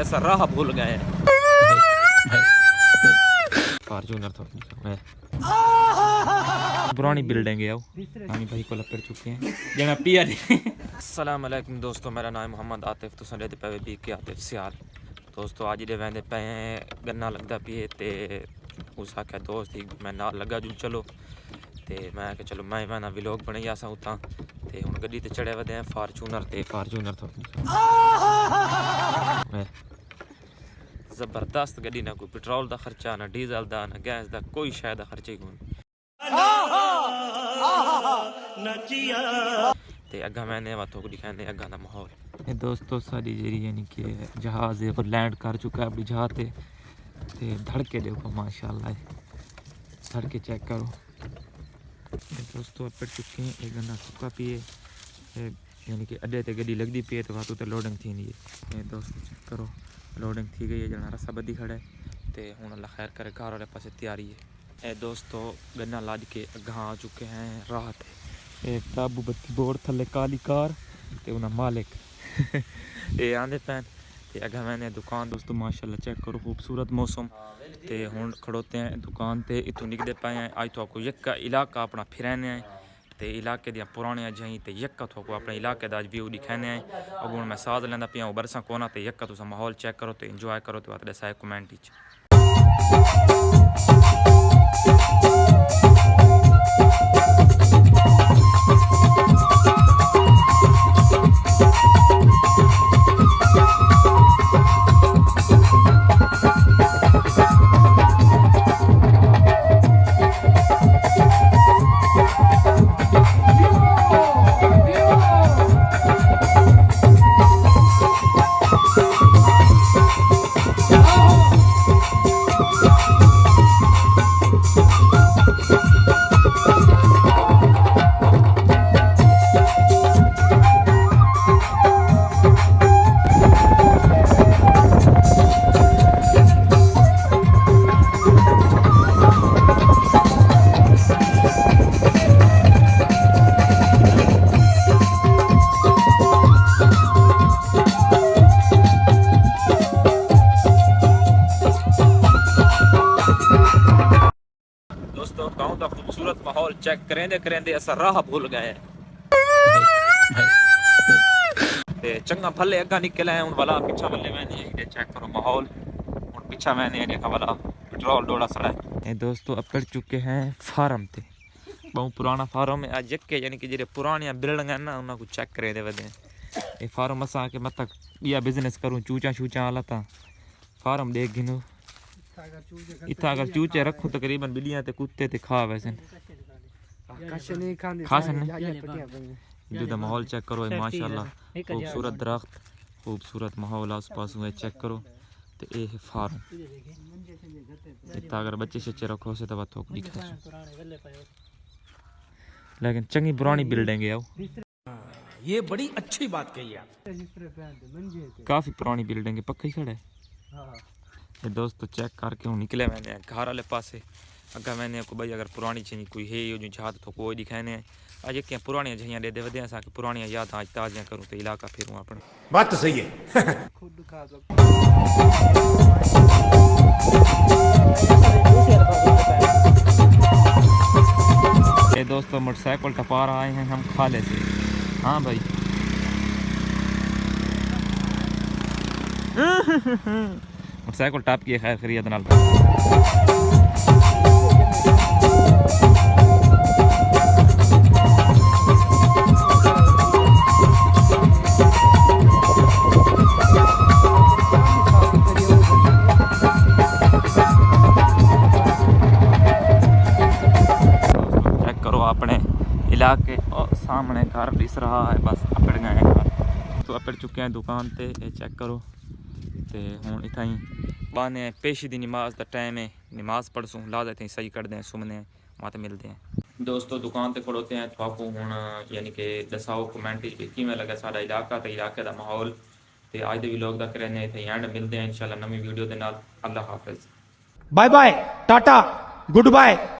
ऐसा राह भूल गए फॉर्च्यूनर तो पुरानी बिल्डिंग है नानी भाई को लपेट चुके हैं जगह पिया अस्सलाम वालेकुम दोस्तों, मेरा नाम मोहम्मद आतिफ तो संडे पे बी के आतिफ सियाल दोस्तों। आज दे वेंदे पे गन्ना लगदा पिए ते उस आख्या दोस्त ही मैं नाल लगा जू चलो ते मैं कि चलो मैं ना व्लॉग बनाई असां उतां ते हुण गड्डी ते चढ़े वदे हैं फॉर्च्यूनर तो जबरदस्त गड्डी, ना कोई पेट्रोल का खर्चा, ना डीजल का, ना गैस का, कोई शायद खर्चा ही कोई। अगा मैंने थोक दिखाने अगा का माहौल ये दोस्तों सारी जी यानी कि जहाज है पर लैंड कर चुका है अपनी जहाज ते धड़के देखो माशाल्लाह, धड़के चेक करो दोस्तों। अब पड़ चुके हैं एक गन्ना सुखा पिए यानी कि अड्डे ते गड्डी लगती पी है तो वातों ते लोडिंग थी नहीं है दोस्तों। चेक करो लोडिंग थी गई है, जना रस्सा बदी खड़ा है तो हूँ अल्लाह खैर करे घर वाले पास तैयारी है। ए दोस्तों गन्ना लाद के अगा आ चुके हैं राहत एक ताबू बत्ती बोर्ड थले काली कार ते उन्हें मालिक ये आंदे पैन ते अगा मैंने दुकान दोस्तों माशाल्लाह चेक करो खूबसूरत मौसम ते हूँ खड़ोते हैं दुकान ते इतों निकलते पे हैं। अज तो यक्का इलाका अपना फिरने हैं ते इलाके दियाँ पुरानियां जहीं ते यक्का थोको अपने इलाके का व्यू दिखाने हैं। अब हूँ मैं साथ लेंदा पिया बरसा कोना ते यक्का तुसा माहौल चेक करो तो इंजॉय करो तो बात दसाए कमेंट विच। दोस्तों गाँव का खूबसूरत माहौल चेक करेंदे असा राह भूल गए ते चंगा भले अगा निकले हैं वाला पिछा वाले मैंने चेक करो माहौल और पिछा मैंने देखा वाला पेट्रोल डोड़ा सड़ा है दोस्तों। अब कर चुके हैं फार्म ते बहुत पुराना फार्म है आज यके यानी कि जो पुरानिया बिल्डिंग है ना उनको चेक करे दे वदे ये फार्म असा के मत या बिजनेस करूँ चूचा शूचा वाला था फार्म देख गिनो इतना अगर चूचे रखूँ तकरीबन बिल्लियाँ ते कुत्ते ते खा वैसे खास नहीं माहौल चेक करो माशाल्लाह खूबसूरत दरख्त खूबसूरत माहौल आस पास हुए चेक करो तो ये है फार्म इतना अगर बच्चे शच्चे रखो से तब थोक दिखा लेकिन चंगी पुरानी बिल्डिंग है ये बड़ी अच्छी बात कही आप। काफी पुरानी बिल्डिंग है पक्का ही खड़ा है ये दोस्तों। चेक करके हूँ निकले मैंने घर वाले पासे अगर मैंने को भाई अगर पुरानी चीज कोई है जो जहाज तो कोई दिखाने आज एक पुरानियां झियाँ दे दे वदे असा पुरानियां याद आज ताज़ियां करूँ तो इलाका फिरूँ अपना बात तो सही है। ये दोस्तों मोटरसाइकिल टपा आए हैं हम खाले से। हाँ भाई मोटरसाइकिल टॉप की खैर खरीद नाल चेक करो अपने इलाके और सामने घर दिस रहा है बस अपड़ गए हैं घर तो अपड़ चुके हैं दुकान पे चेक करो तो हूँ इतना ही बहाने पेशी की नमाज का टाइम है नमाज पढ़सूँ ला देते हैं सही कर दें सुमने वहाँ मिलते हैं दोस्तों। दुकान पे खड़ोते हैं तो आपको हूँ यानी कि दसाओ कमेंट कि में लगा सारा इलाका तो इलाके का माहौल तो आज के व्लॉग का करें थे एंड मिलते हैं इंशाल्लाह नवी वीडियो के नाल। अल्लाह हाफिज, bye bye, tata, good bye.